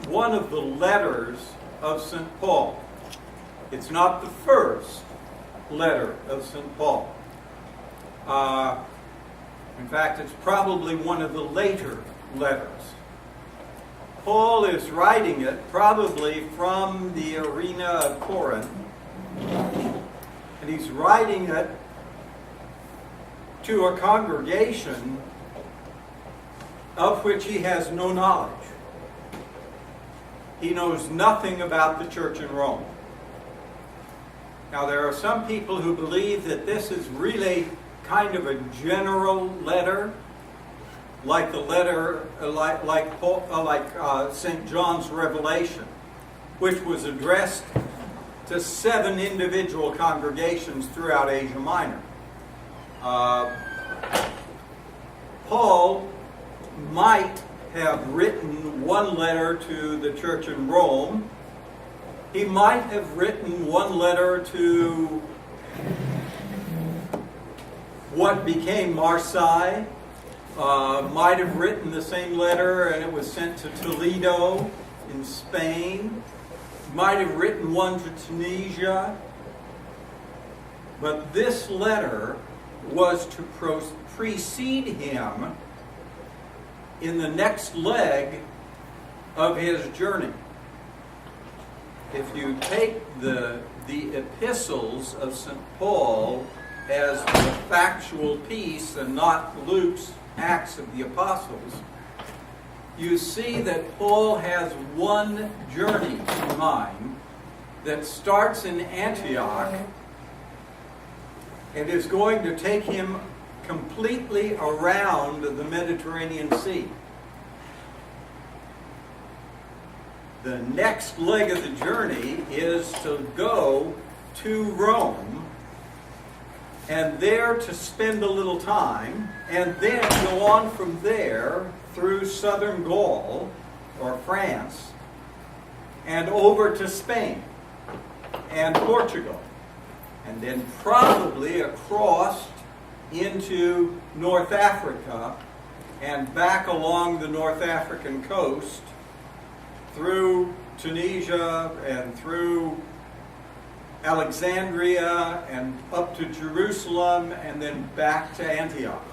one of the letters of St. Paul. It's not the first letter of St. Paul. In fact, it's probably one of the later letters. Paul is writing it probably from the arena of Corinth, and he's writing it to a congregation of which he has no knowledge. He knows nothing about the church in Rome. Now, there are some people who believe that this is really kind of a general letter, like the letter, like St. John's Revelation, which was addressed to 7 individual congregations throughout Asia Minor. Paul might have written one letter to the church in Rome. He might have written one letter to what became Marseille. Might have written the same letter and it was sent to Toledo in Spain. Might have written one to Tunisia. But this letter was to precede him in the next leg of his journey. If you take the epistles of St. Paul as a factual piece and not Luke's Acts of the Apostles, you see that Paul has one journey in mind that starts in Antioch and is going to take him completely around the Mediterranean Sea. The next leg of the journey is to go to Rome and there to spend a little time and then go on from there through southern Gaul or France and over to Spain and Portugal and then probably across into North Africa and back along the North African coast through Tunisia and through Alexandria and up to Jerusalem and then back to Antioch.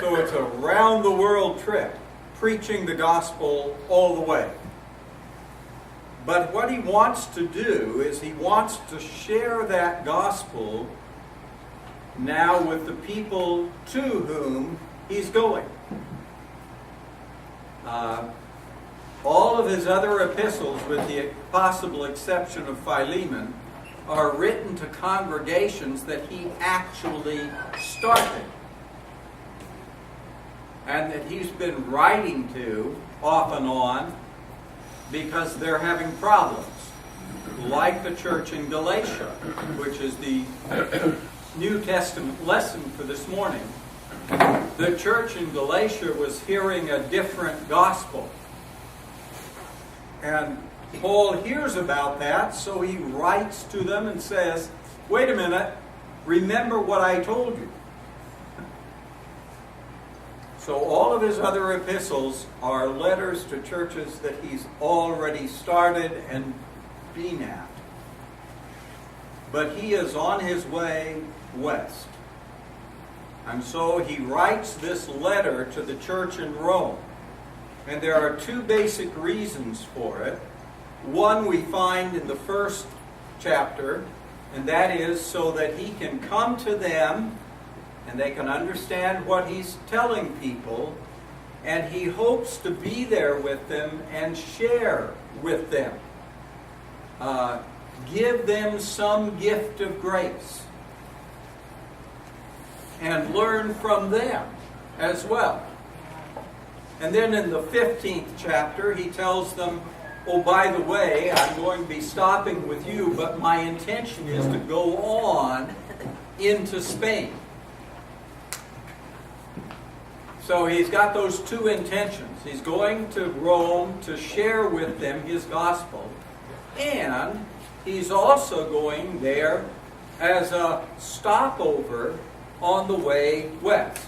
So it's a round the world trip, preaching the gospel all the way. But what he wants to do is he wants to share that gospel now with the people to whom he's going. All of his other epistles, with the possible exception of Philemon, are written to congregations that he actually started and that he's been writing to off and on because they're having problems, like the church in Galatia, which is the New Testament lesson for this morning. The church in Galatia was hearing a different gospel. And Paul hears about that, so he writes to them and says, wait a minute, remember what I told you. So all of his other epistles are letters to churches that he's already started and been at. But he is on his way west. And so he writes this letter to the church in Rome. And there are 2 basic reasons for it. One we find in the first chapter, and that is so that he can come to them and they can understand what he's telling people, and he hopes to be there with them and share with them. Give them some gift of grace and learn from them as well. And then in the 15th chapter, he tells them, oh, by the way, I'm going to be stopping with you, but my intention is to go on into Spain. So he's got those 2 intentions. He's going to Rome to share with them his gospel, and he's also going there as a stopover on the way west.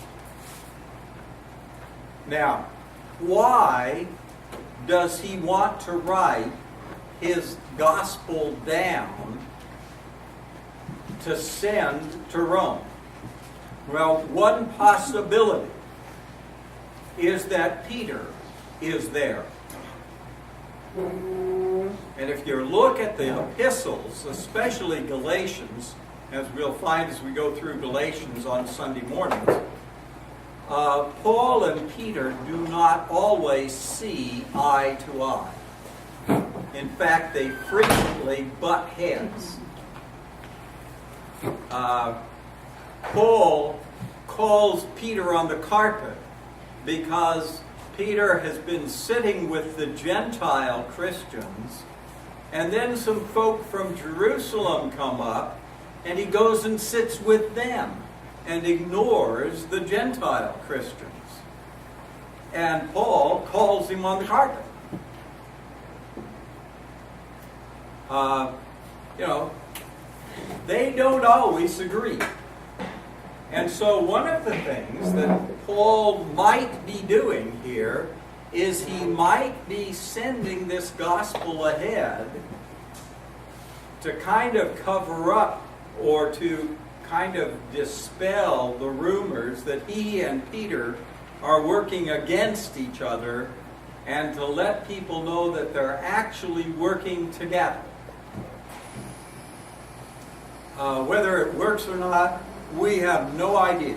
Now, why does he want to write his gospel down to send to Rome? Well, one possibility is that Peter is there. And if you look at the epistles, especially Galatians, as we'll find as we go through Galatians on Sunday mornings, Paul and Peter do not always see eye to eye. In fact, they frequently butt heads. Paul calls Peter on the carpet because Peter has been sitting with the Gentile Christians, and then some folk from Jerusalem come up, and he goes and sits with them and ignores the Gentile Christians. And Paul calls him on the carpet. They don't always agree. And so one of the things that Paul might be doing here is he might be sending this gospel ahead to kind of cover up or to kind of dispel the rumors that he and Peter are working against each other, and to let people know that they're actually working together. Whether it works or not, we have no idea.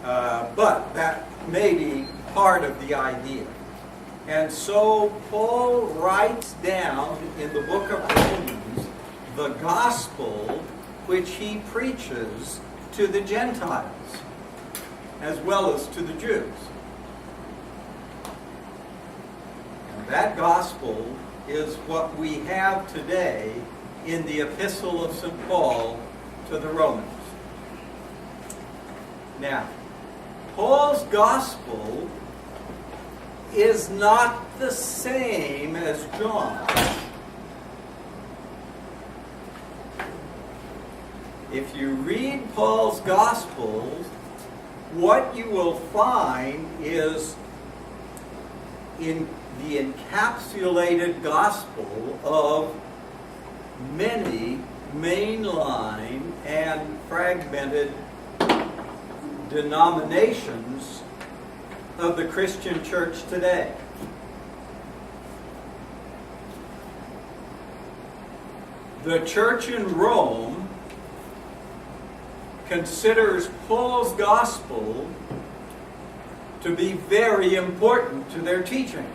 But that may be part of the idea. And so Paul writes down in the book of Romans the gospel which he preaches to the Gentiles as well as to the Jews. And that gospel is what we have today in the epistle of St. Paul to the Romans. Now, Paul's gospel is not the same as John's. If you read Paul's gospels, what you will find is in the encapsulated gospel of many mainline and fragmented denominations of the Christian church today. The church in Rome considers Paul's gospel to be very important to their teaching.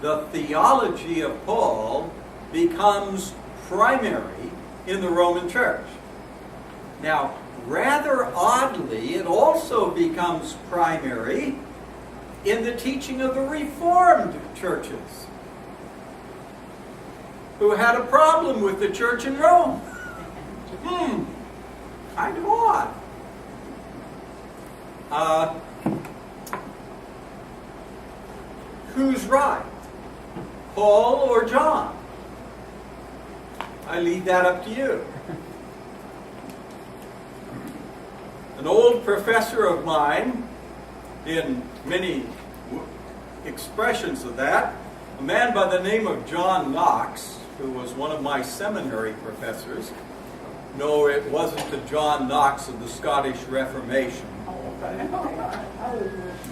The theology of Paul becomes primary in the Roman church. Now, rather oddly, it also becomes primary in the teaching of the Reformed churches, who had a problem with the church in Rome. Kind of odd. Who's right? Paul or John? I leave that up to you. An old professor of mine, in many expressions of that, a man by the name of John Knox, who was one of my seminary professors. No, it wasn't the John Knox of the Scottish Reformation.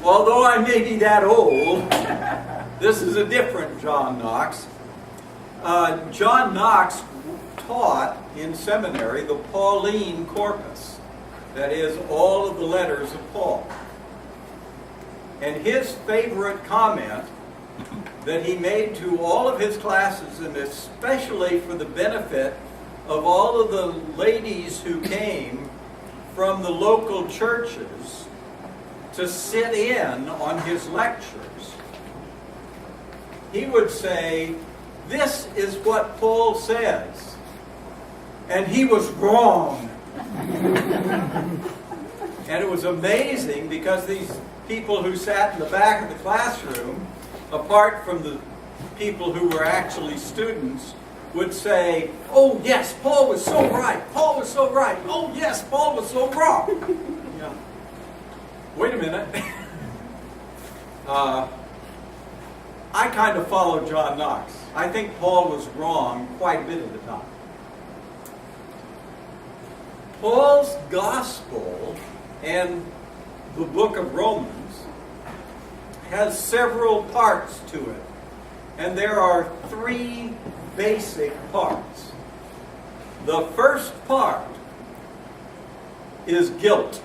Although I may be that old, this is a different John Knox. John Knox taught in seminary the Pauline corpus, that is, all of the letters of Paul. And his favorite comment that he made to all of his classes, and especially for the benefit of all of the ladies who came from the local churches to sit in on his lectures, he would say, "This is what Paul says, and he was wrong." And it was amazing because these people who sat in the back of the classroom, apart from the people who were actually students, would say, "Oh yes, Paul was so right. Paul was so right. Oh yes, Paul was so wrong." Yeah. Wait a minute. I kind of follow John Knox. I think Paul was wrong quite a bit of the time. Paul's gospel and the book of Romans has several parts to it. And there are three basic parts. The first part is guilt.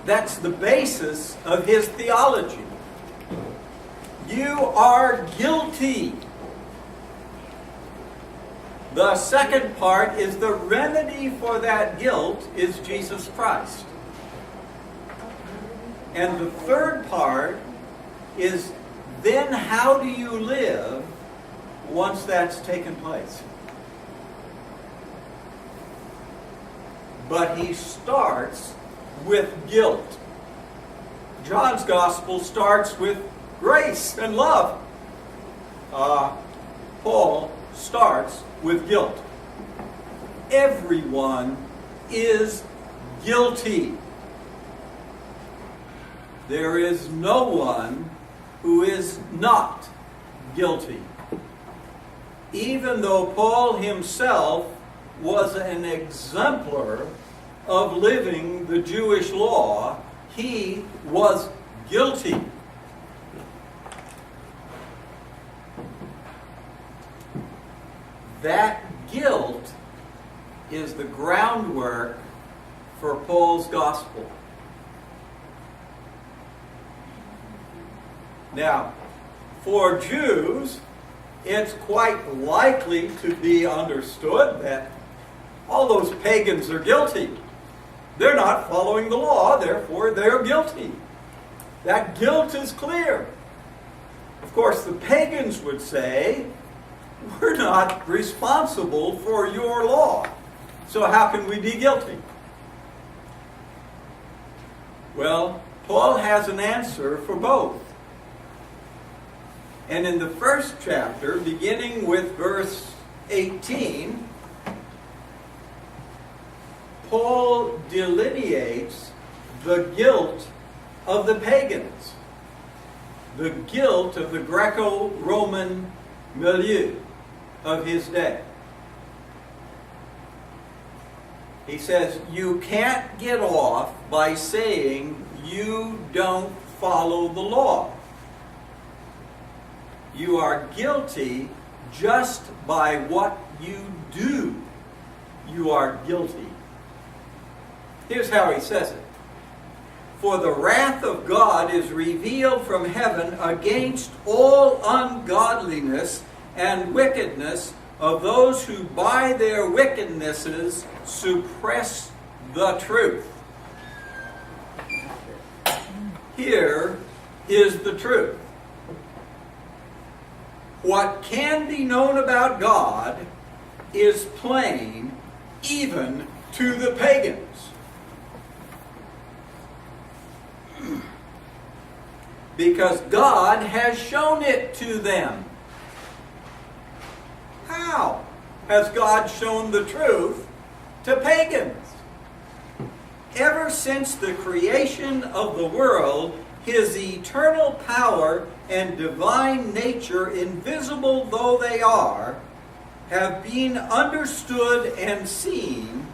That's the basis of his theology. You are guilty. The second part is the remedy for that guilt is Jesus Christ. And the third part is then how do you live once that's taken place? But he starts with guilt. John's gospel starts with grace and love. Paul starts with guilt. Everyone is guilty. There is no one who is not guilty. Even though Paul himself was an exemplar of living the Jewish law, he was guilty. That guilt is the groundwork for Paul's gospel. Now, for Jews, it's quite likely to be understood that all those pagans are guilty. They're not following the law, therefore they're guilty. That guilt is clear. Of course, the pagans would say, we're not responsible for your law, so how can we be guilty? Well, Paul has an answer for both. And in the first chapter, beginning with verse 18, Paul delineates the guilt of the pagans, the guilt of the Greco-Roman milieu of his day. He says, you can't get off by saying you don't follow the law. You are guilty just by what you do. You are guilty. Here's how he says it. For the wrath of God is revealed from heaven against all ungodliness and wickedness of those who by their wickednesses suppress the truth. Here is the truth. What can be known about God is plain even to the pagans. Because God has shown it to them. How has God shown the truth to pagans? Ever since the creation of the world, His eternal power and divine nature, invisible though they are, have been understood and seen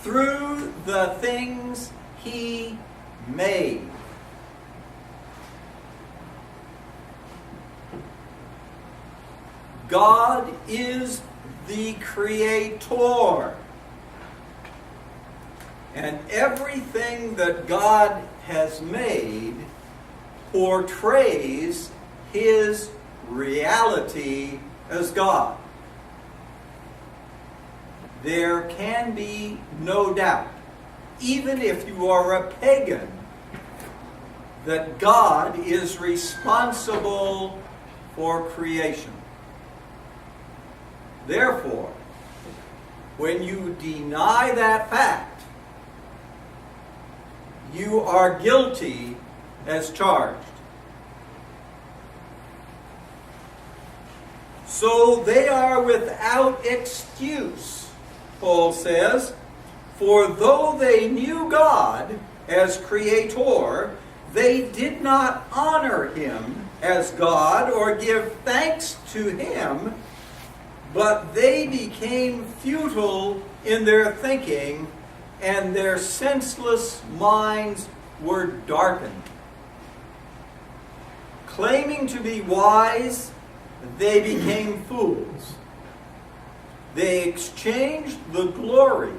through the things He made. God is the Creator. And everything that God has made portrays His reality as God. There can be no doubt, even if you are a pagan, that God is responsible for creation. Therefore, when you deny that fact, you are guilty as charged. So they are without excuse, Paul says, for though they knew God as Creator, they did not honor him as God or give thanks to him, but they became futile in their thinking, and their senseless minds were darkened. Claiming to be wise, they became fools. They exchanged the glory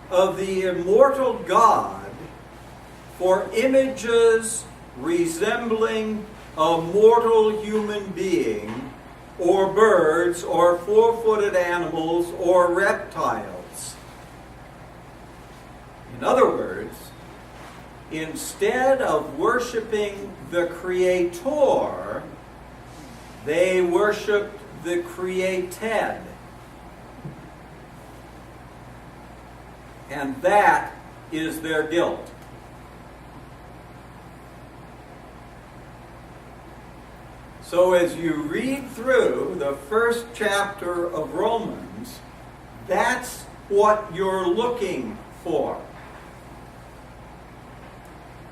of the immortal God for images resembling a mortal human being, or birds, or four-footed animals, or reptiles. In other words, instead of worshiping the Creator, they worshiped the created. And that is their guilt. So as you read through the first chapter of Romans, that's what you're looking for.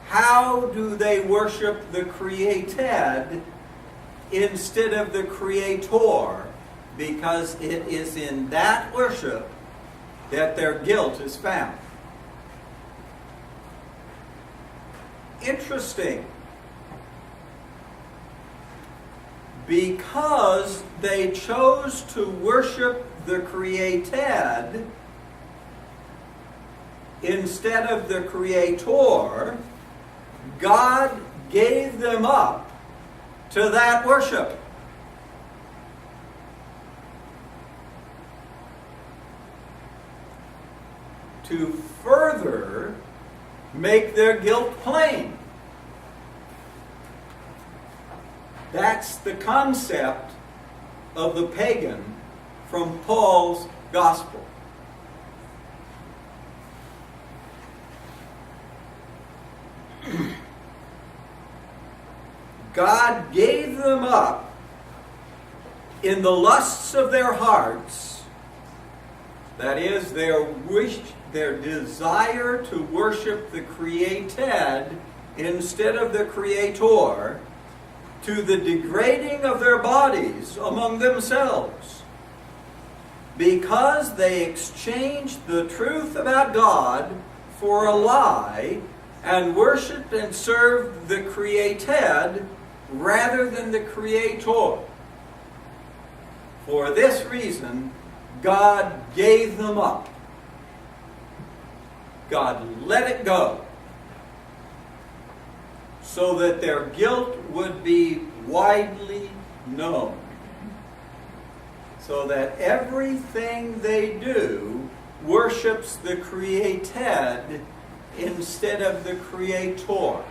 How do they worship the created instead of the Creator? Because it is in that worship that their guilt is found. Interesting. Because they chose to worship the created instead of the Creator, God gave them up to that worship. To further make their guilt plain. That's the concept of the pagan from Paul's gospel. God gave them up in the lusts of their hearts, that is, their wish, their desire to worship the created instead of the Creator, to the degrading of their bodies among themselves, because they exchanged the truth about God for a lie and worshipped and served the created rather than the Creator. For this reason, God gave them up. God let it go, so that their guilt would be widely known. So that everything they do worships the created instead of the Creator.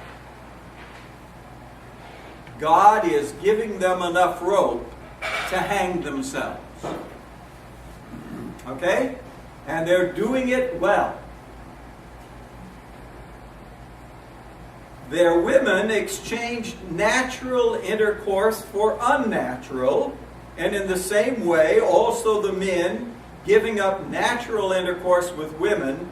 God is giving them enough rope to hang themselves. Okay? And they're doing it well. Their women exchanged natural intercourse for unnatural, and in the same way, also the men, giving up natural intercourse with women,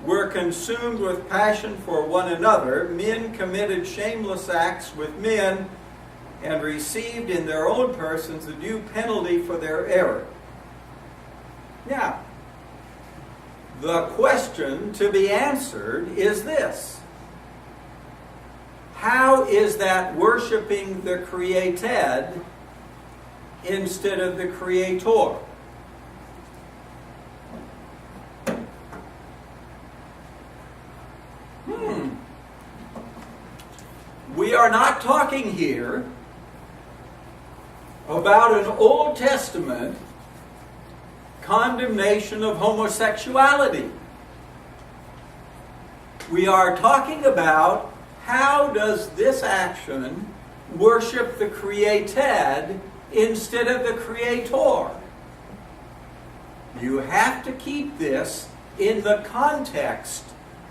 were consumed with passion for one another. Men committed shameless acts with men and received in their own persons the due penalty for their error. Now, the question to be answered is this: how is that worshiping the created instead of the Creator? We are not talking here about an Old Testament condemnation of homosexuality. We are talking about how does this action worship the created instead of the Creator. You have to keep this in the context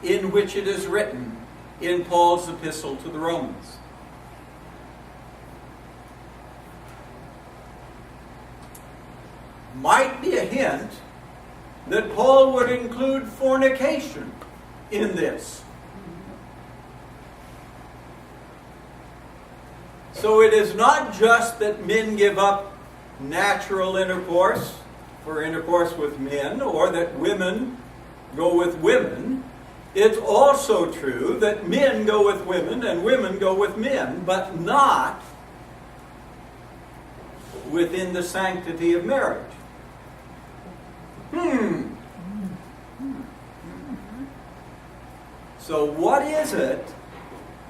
in which it is written in Paul's epistle to the Romans. Might be a hint that Paul would include fornication in this. So it is not just that men give up natural intercourse for intercourse with men, or that women go with women. It's also true that men go with women and women go with men, but not within the sanctity of marriage. So what is it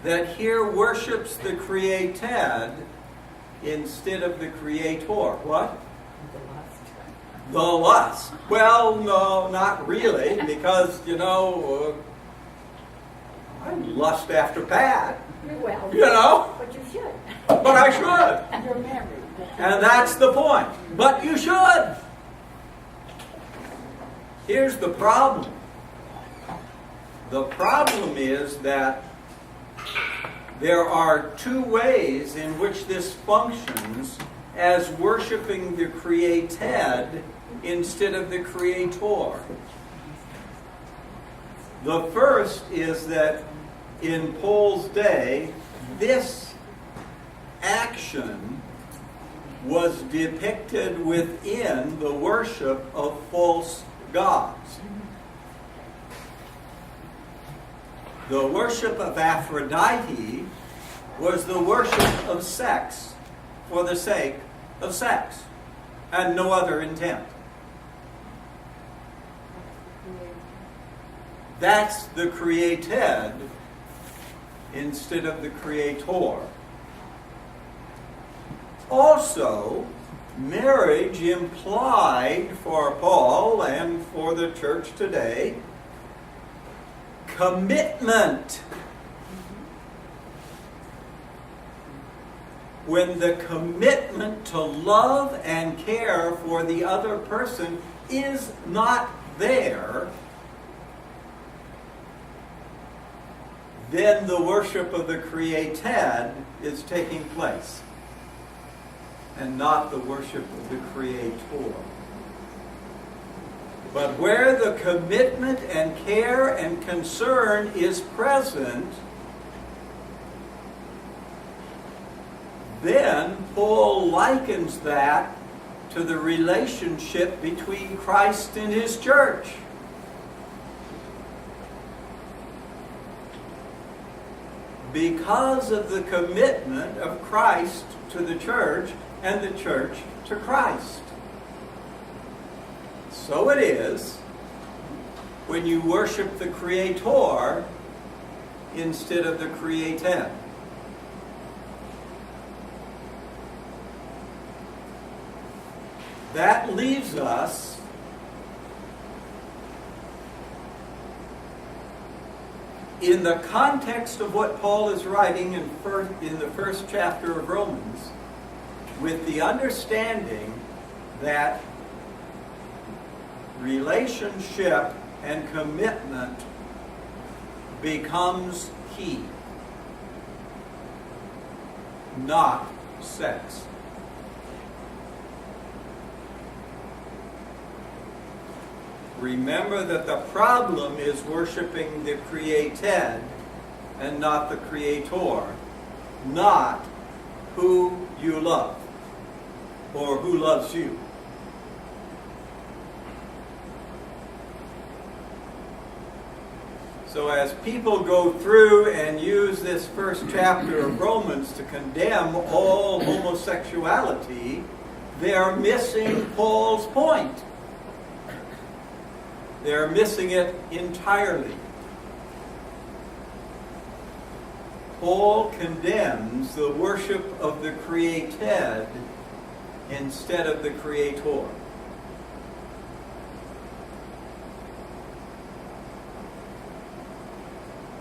that here worships the created instead of the creator? What? The lust. Well, no, not really, because, I lust after Pat. Well, but you should. But I should. You're married. And that's the point. But you should. Here's the problem. The problem is that there are two ways in which this functions as worshiping the created instead of the creator. The first is that in Paul's day, this action was depicted within the worship of false gods. The worship of Aphrodite was the worship of sex for the sake of sex and no other intent. That's the created instead of the creator. Also, marriage implied for Paul and for the church today commitment. When the commitment to love and care for the other person is not there, then the worship of the created is taking place, and not the worship of the creator. But where the commitment and care and concern is present, then Paul likens that to the relationship between Christ and his church. Because of the commitment of Christ to the church and the church to Christ. So it is when you worship the creator instead of the created. That leaves us in the context of what Paul is writing in the first chapter of Romans, with the understanding that relationship and commitment becomes key, not sex. Remember that the problem is worshiping the created and not the creator, not who you love or who loves you. So as people go through and use this first chapter of Romans to condemn all homosexuality, they are missing Paul's point. They're missing it entirely. Paul condemns the worship of the created instead of the creator.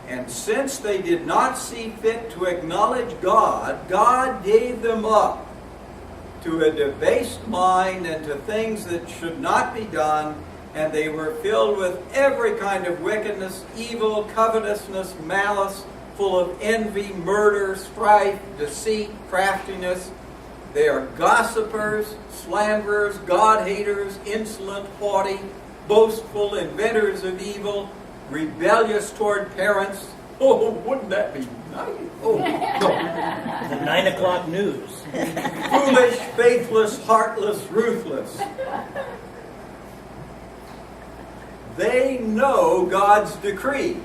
And since they did not see fit to acknowledge God, God gave them up to a debased mind and to things that should not be done, and they were filled with every kind of wickedness, evil, covetousness, malice, full of envy, murder, strife, deceit, craftiness. They are gossipers, slanderers, God-haters, insolent, haughty, boastful, inventors of evil, rebellious toward parents, Oh, wouldn't that be nice? Oh, The 9 o'clock news. foolish, faithless, heartless, ruthless. They know God's decree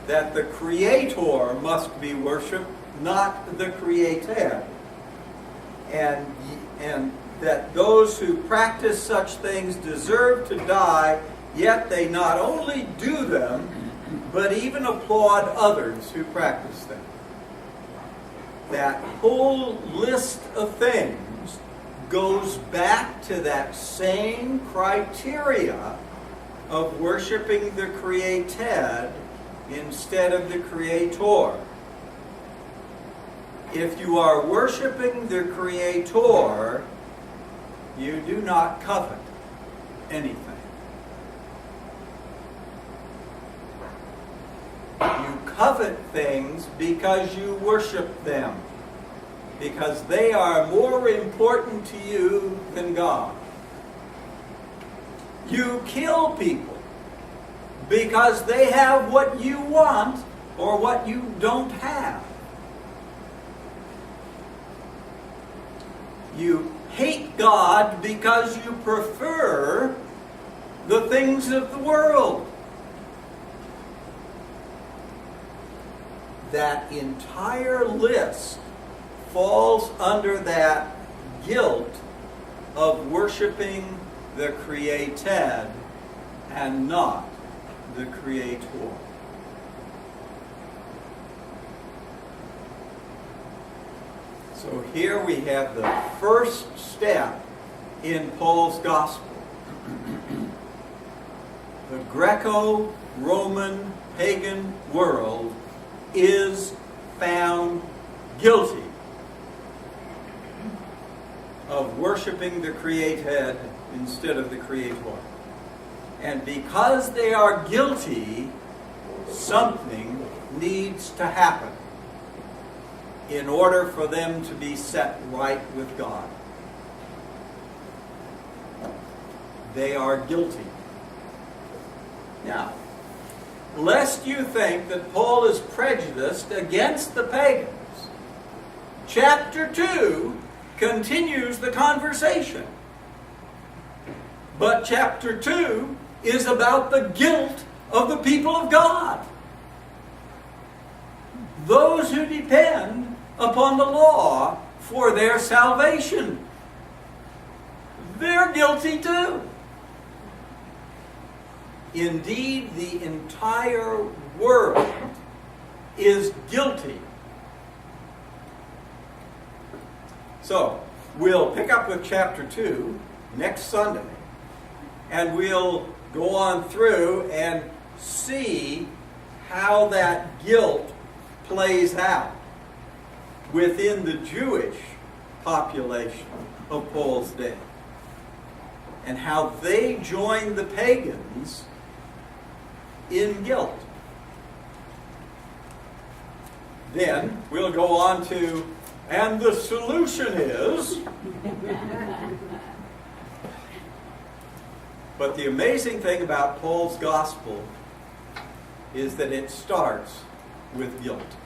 that the Creator must be worshipped, not the created. And that those who practice such things deserve to die, yet they not only do them, but even applaud others who practice them. That whole list of things goes back to that same criteria of worshiping the created instead of the creator. If you are worshiping the creator, you do not covet anything. You covet things because you worship them, because they are more important to you than God. You kill people because they have what you want or what you don't have. You hate God because you prefer the things of the world. That entire list falls under that guilt of worshiping the created and not the creator. So here we have the first step in Paul's gospel. The Greco-Roman pagan world is found guilty of worshiping the created instead of the creator. And because they are guilty, something needs to happen in order for them to be set right with God. They are guilty. Now, lest you think that Paul is prejudiced against the pagans, chapter 2 continues the conversation. But chapter 2 is about the guilt of the people of God. Those who depend upon the law for their salvation. They're guilty too. Indeed, the entire world is guilty. So, we'll pick up with chapter 2 next Sunday, and we'll go on through and see how that guilt plays out within the Jewish population of Paul's day, and how they join the pagans in guilt. Then we'll go on to, and the solution is, but the amazing thing about Paul's gospel is that it starts with guilt.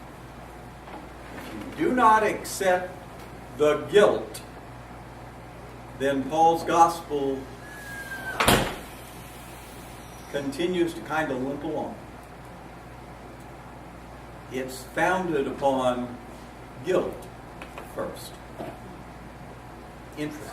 If you do not accept the guilt, then Paul's gospel continues to kind of limp along. It's founded upon guilt first. Interesting.